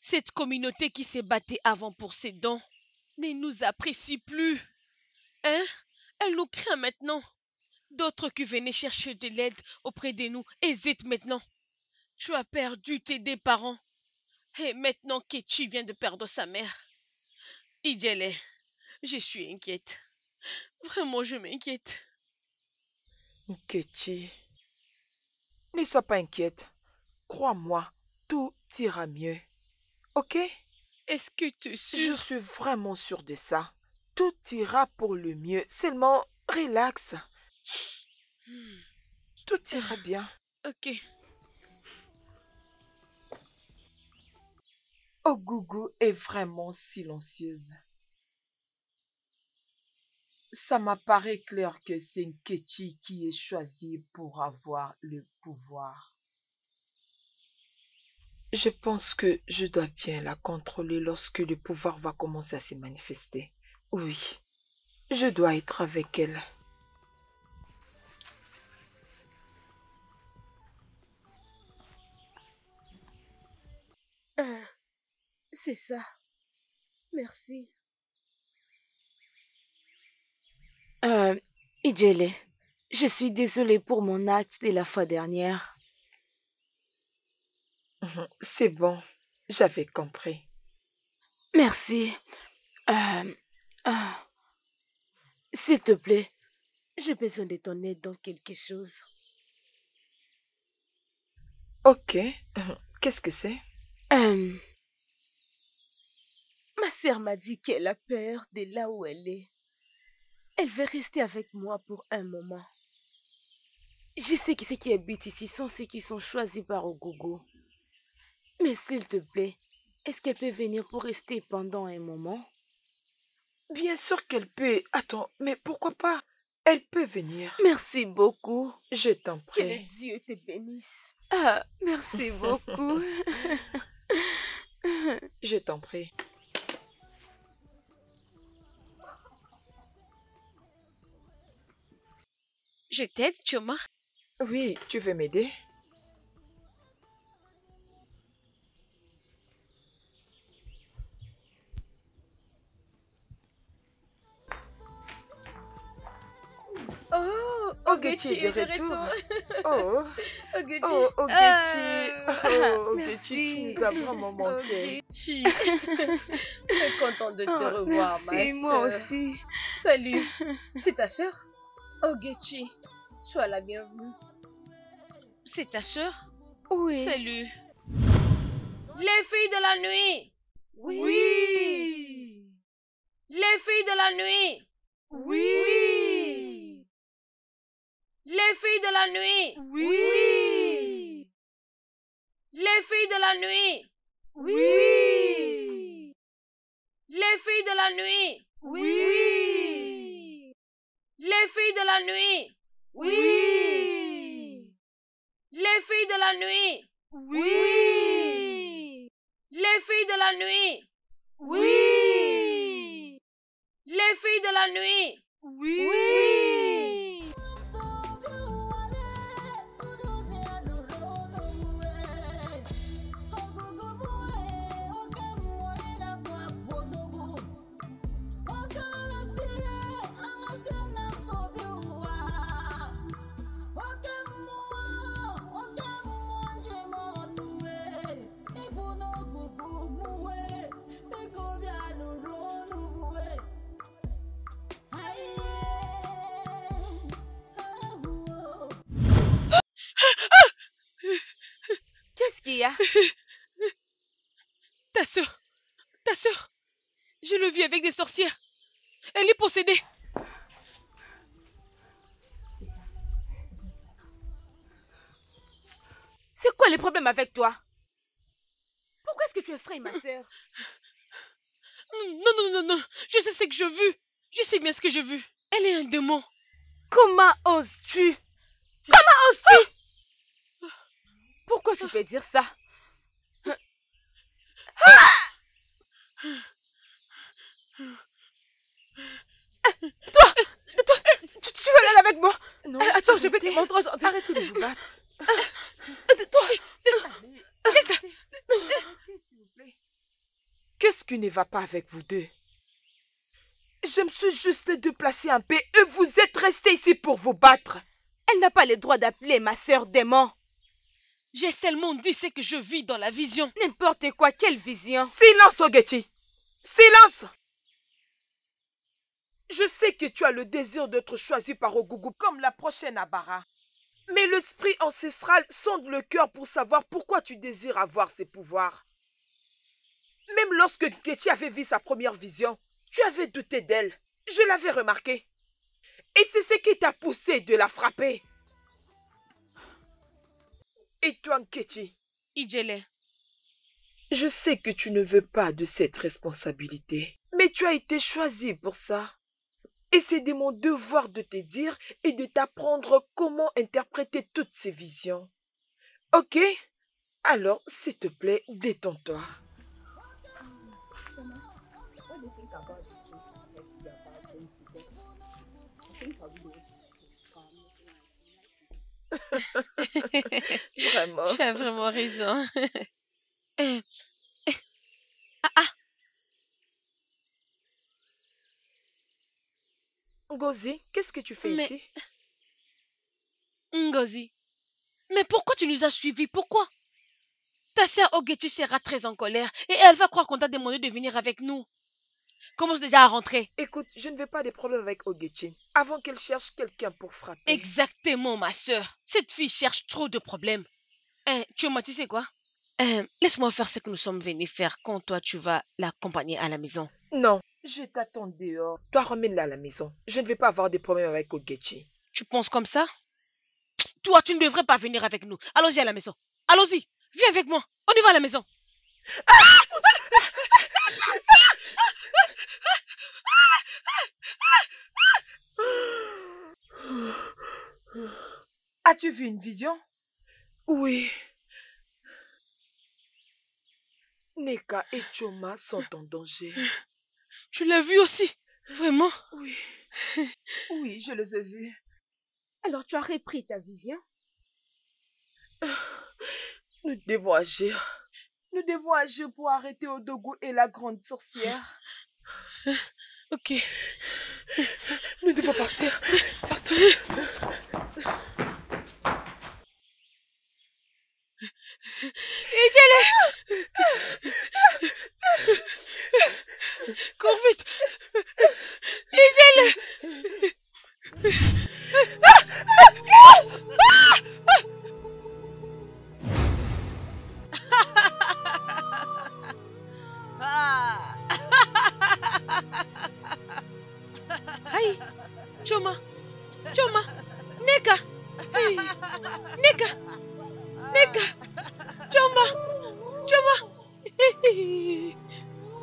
cette communauté qui s'est battue avant pour ses dons ne nous apprécie plus. Hein? Elle nous craint maintenant. D'autres qui venaient chercher de l'aide auprès de nous hésitent maintenant. Tu as perdu tes deux parents. Et maintenant Kechi vient de perdre sa mère. Ijele, je suis inquiète. Vraiment, je m'inquiète. Nkechi, ne sois pas inquiète. Crois-moi, tout ira mieux. Ok? Est-ce que tu es Je sûre? suis vraiment sûre de ça. Tout ira pour le mieux. Seulement, relax. Tout ira bien. Ok. Ogogo est vraiment silencieuse. Ça m'apparaît clair que c'est Nkechi qui est choisi pour avoir le pouvoir. Je pense que je dois bien la contrôler lorsque le pouvoir va commencer à se manifester. Oui, je dois être avec elle. C'est ça. Merci. Ijele, je suis désolée pour mon acte de la fois dernière. C'est bon, j'avais compris. Merci. Euh, ah, S'il te plaît, j'ai besoin de ton aide dans quelque chose. Ok, qu'est-ce que c'est? Euh, Ma sœur m'a dit qu'elle a peur de là où elle est. Elle veut rester avec moi pour un moment. Je sais que ceux qui habitent ici sont ceux qui sont choisis par Ogogo. Mais s'il te plaît, est-ce qu'elle peut venir pour rester pendant un moment? Bien sûr qu'elle peut. Attends, mais pourquoi pas? Elle peut venir. Merci beaucoup. Je t'en Que le prie. Dieu te bénisse. Ah, merci beaucoup. Je t'en prie. Je t'aide, Choma. Oui, tu veux m'aider? Oh, Ogechi est de retour. Oh, Ogechi. oh, Ogechi. Oh, Ogechi, tu Merci. nous as vraiment manqué. Ogechi. Très contente de te revoir, ma merci, moi sœur. aussi. Salut. C'est ta sœur? Ogechi, sois la bienvenue. C'est ta sœur? Oui. Salut. Les filles de la nuit. Oui. Les filles de la nuit. Oui. Les filles de la nuit. Oui. Les filles de la nuit. Oui. Les filles de la nuit. Oui. Les filles de la nuit. Oui. Les filles de la nuit. Oui. Les filles de la nuit. Oui. Les filles de la nuit. Oui. Qu'est-ce qu'il y a? Ta sœur, je le vis avec des sorcières. Elle est possédée. C'est quoi le problème avec toi? Pourquoi est-ce que tu effraies ma sœur? Non. Je sais ce que j'ai vu. Je sais bien ce que j'ai vu. Elle est un démon. Comment oses-tu? Comment oses-tu? Pourquoi tu peux dire ça? Tu veux aller avec moi? Non. Attends, je vais te montrer aujourd'hui. Arrêtez de vous battre. Arrêtez, s'il vous plaît. Qu'est-ce qui ne va pas avec vous deux? Je me suis juste déplacée un peu et vous êtes restés ici pour vous battre. Elle n'a pas le droit d'appeler ma sœur démon. J'ai seulement dit ce que je vis dans la vision. N'importe quoi, quelle vision? Silence, Ogechi. Silence. Je sais que tu as le désir d'être choisi par Ogogo comme la prochaine Abara. Mais l'esprit ancestral sonde le cœur pour savoir pourquoi tu désires avoir ces pouvoirs. Même lorsque Gechi avait vu sa première vision, tu avais douté d'elle. Je l'avais remarqué. Et c'est ce qui t'a poussé de la frapper. Et toi, Nkechi? Ijele. Je sais que tu ne veux pas de cette responsabilité, mais tu as été choisi pour ça. Et c'est de mon devoir de te dire et de t'apprendre comment interpréter toutes ces visions. Ok? Alors, s'il te plaît, détends-toi. Vraiment. Tu as vraiment raison. Ngozi, qu'est-ce que tu fais Mais- ici? Ngozi. Mais pourquoi tu nous as suivis? Pourquoi? Ta sœur Ogechi sera très en colère et elle va croire qu'on t'a demandé de venir avec nous. Commence déjà à rentrer. Écoute, je ne veux pas de problème avec Ogechi. Avant qu'elle cherche quelqu'un pour frapper. Exactement, ma sœur. Cette fille cherche trop de problèmes. Choma, tu sais quoi? Laisse-moi faire ce que nous sommes venus faire quand toi tu vas l'accompagner à la maison. Non, je t'attends dehors. Toi, ramène-la à la maison. Je ne vais pas avoir de problème avec Ogechi. Tu penses comme ça? Toi, tu ne devrais pas venir avec nous. Allons-y à la maison. Allons-y. Viens avec moi. On y va à la maison. As-tu vu une vision? Oui. Neka et Choma sont en danger. Tu l'as vu aussi? Vraiment? Oui. Oui, je les ai vus. Alors tu as repris ta vision? Nous devons agir. Nous devons agir pour arrêter Odogu et la grande sorcière. Ok. Nous devons partir. Partons. Ijele! Cours vite! Ijele! Aïe! Choma! Choma! Neka! Hey. Neka! Neka! Choma! Choma!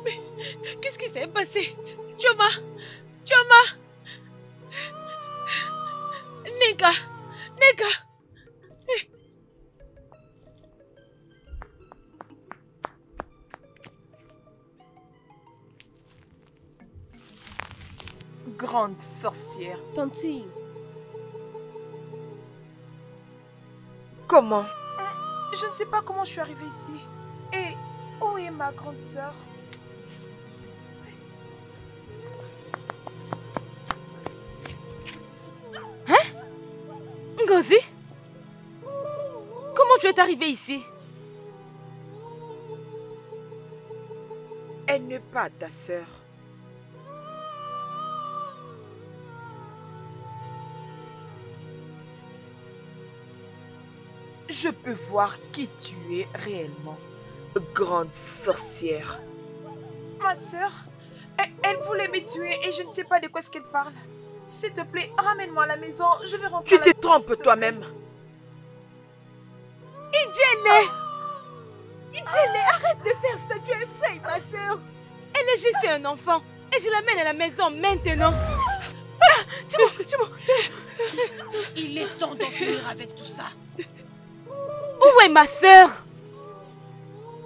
Mais qu'est-ce qui s'est passé? Choma! Choma! Neka! Neka! Grande sorcière. Tanti, Comment? Je ne sais pas comment je suis arrivée ici. Et où est ma grande sœur? Ngozi? Comment tu es arrivée ici? Elle n'est pas ta sœur. Je peux voir qui tu es réellement. Grande sorcière. Ma sœur, elle voulait me tuer et je ne sais pas de quoi est-ce qu'elle parle. S'il te plaît, ramène-moi à la maison, je vais rentrer. Tu te trompes toi-même. Ijele! Ijele, arrête de faire ça, tu effraies ma sœur. Elle est juste un enfant et je l'amène à la maison maintenant. Il est temps d'en finir avec tout ça. Où est ma sœur?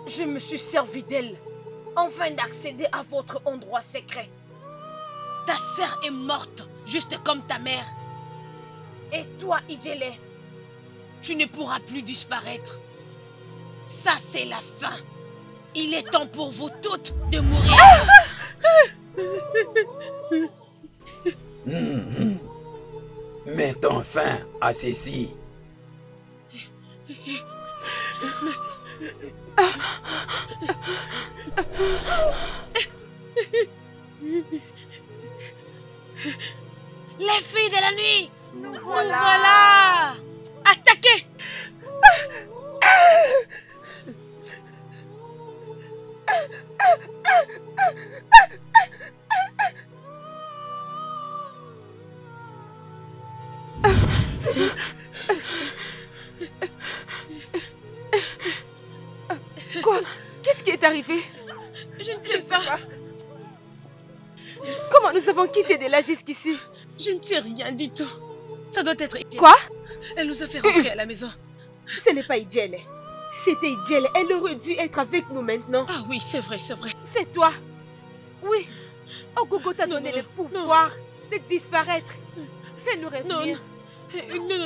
Je me suis servi d'elle, afin d'accéder à votre endroit secret. Ta sœur est morte, juste comme ta mère. Et toi, Ijele? Tu ne pourras plus disparaître. Ça, c'est la fin. Il est temps pour vous toutes de mourir. Mettons fin à ceci. Les filles de la nuit, Nous nous voilà. voilà. Attaquez. Quoi? Qu'est-ce qui est arrivé? Je ne sais pas. Comment nous avons quitté de là jusqu'ici? Je ne sais rien du tout. Ça doit être Ijele. Quoi? Elle nous a fait rentrer à la maison. Ce n'est pas Ijele. Si c'était Ijele, elle aurait dû être avec nous maintenant. Ah oui, c'est vrai, c'est vrai. C'est toi. Oui. Ogogo t'a donné le pouvoir de disparaître. Fais-nous revenir.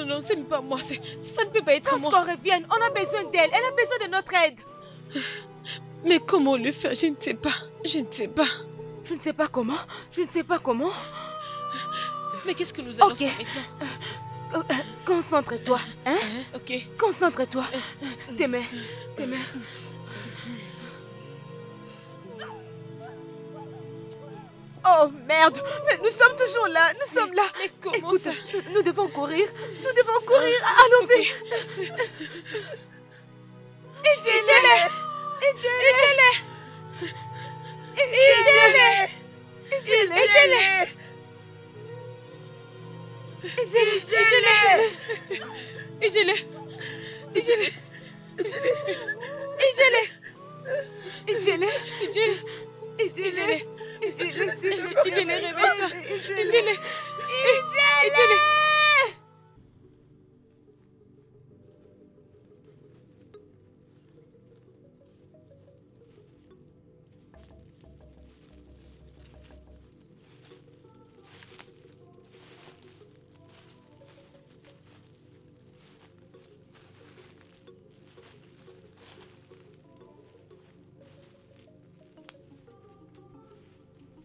Non, ce n'est pas moi. Ça ne peut pas être Quand moi. qu'on revienne, on a besoin d'elle. Elle a besoin de notre aide. Mais comment le faire? Je ne sais pas. Je ne sais pas. Je ne sais pas comment. Je ne sais pas comment. Mais qu'est-ce que nous allons Ok. faire maintenant? Concentre-toi, hein? Ok. Concentre-toi. Tes mains, tes mains. Oh merde! Mais nous sommes toujours là, nous sommes là. Mais comment Écoute, ça? nous devons courir. Nous devons courir. Allons-y. Idjele! Idjele! Idjele! Idjele! Idjele! Idjele! Idjele! Idjele! S'il te plaît. Idjele, réveille-toi. Idjele!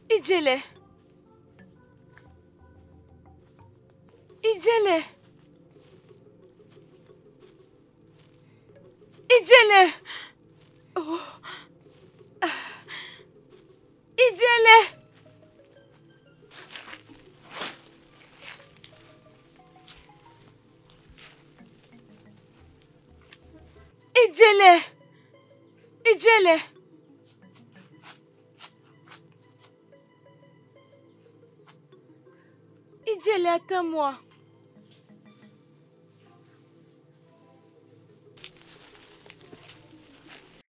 Idjele! Idjele! Idjele! Idjele! Oh. Idjele! Idjele! Idjele! Idjele, attends-moi.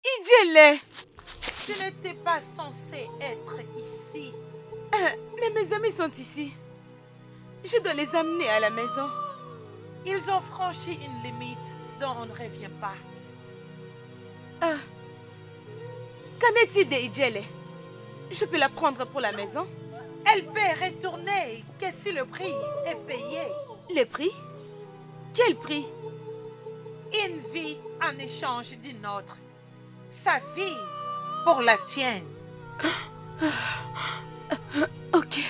Idjele! Tu n'étais pas censé être ici. Mais mes amis sont ici. Je dois les amener à la maison. Ils ont franchi une limite dont on ne revient pas. Qu'en est-il d'Idjele? Je peux la prendre pour la maison? Elle peut retourner que si le prix est payé. Le prix? Quel prix? Une vie en échange d'une autre. Sa vie pour la tienne. Ok.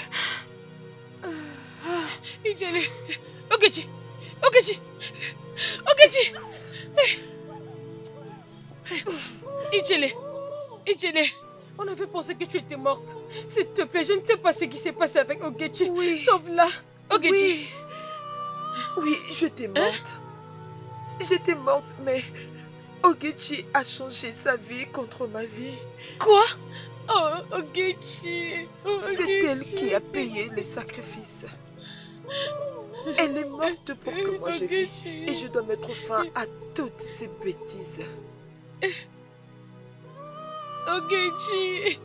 Idjele! Ogechi! Ogechi! Ogechi! Idjele! Idjele! On avait pensé que tu étais morte. S'il te plaît, je ne sais pas ce qui s'est passé avec Ogechi. Oui. Sauve-la. Ogechi! Oui, j'étais morte. J'étais morte, mais Ogechi a changé sa vie contre ma vie. Quoi? Oh, Ogechi! C'est elle qui a payé les sacrifices. Elle est morte pour que moi je vive. Et je dois mettre fin à toutes ces bêtises. Ogechi!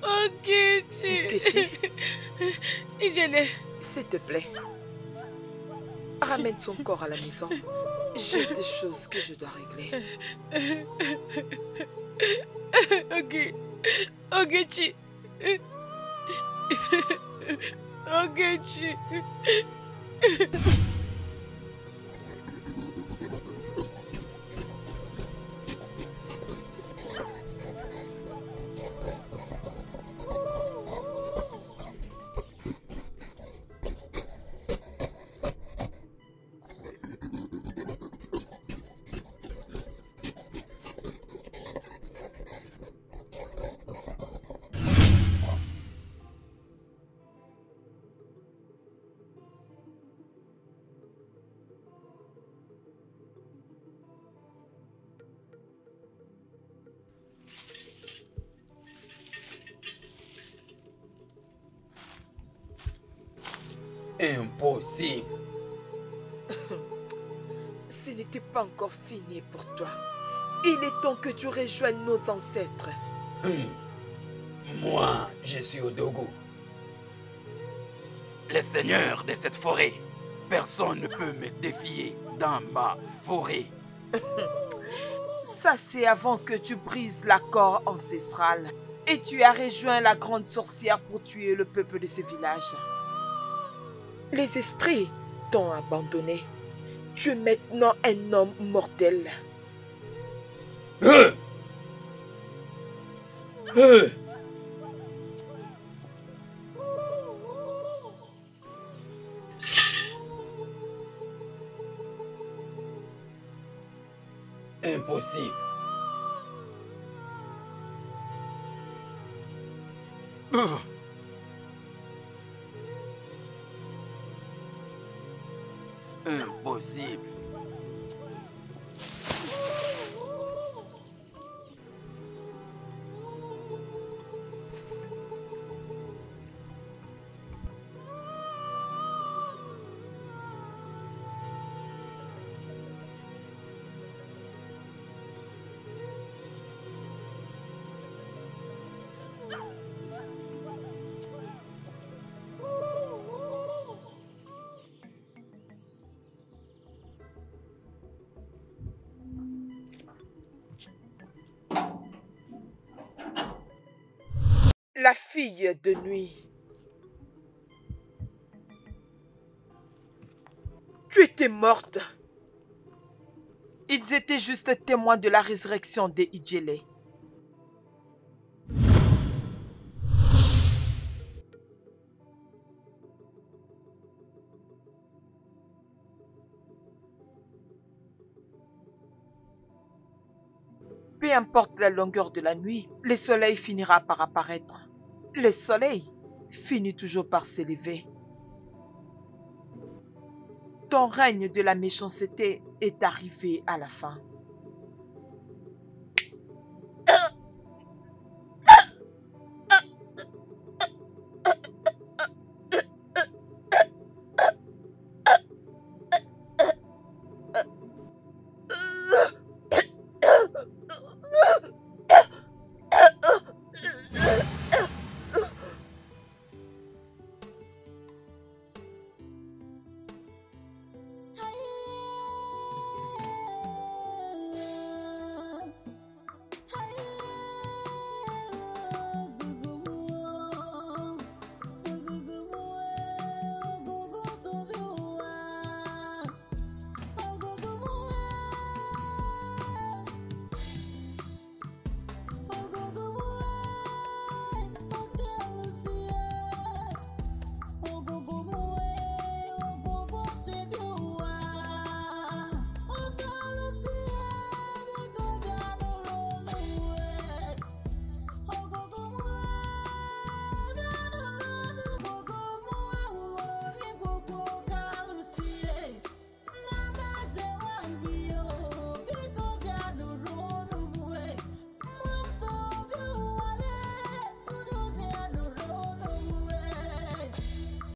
Ogechi! Ogechi, Idjele! s'il te plaît, ramène son corps à la maison. J'ai des choses que je dois régler. Ok. Ogechi! Ogechi! Impossible. Ce n'était pas encore fini pour toi. Il est temps que tu rejoignes nos ancêtres. Moi, je suis Odogu, le seigneur de cette forêt. Personne ne peut me défier dans ma forêt. Ça, c'est avant que tu brises l'accord ancestral. Et tu as rejoint la grande sorcière pour tuer le peuple de ce village. Les esprits t'ont abandonné. Tu es maintenant un homme mortel. Impossible. Impossible. La fille de nuit. Tu étais morte. Ils étaient juste témoins de la résurrection des Idjélé. Peu importe la longueur de la nuit, le soleil finira par apparaître. Le soleil finit toujours par s'élever. Ton règne de la méchanceté est arrivé à la fin.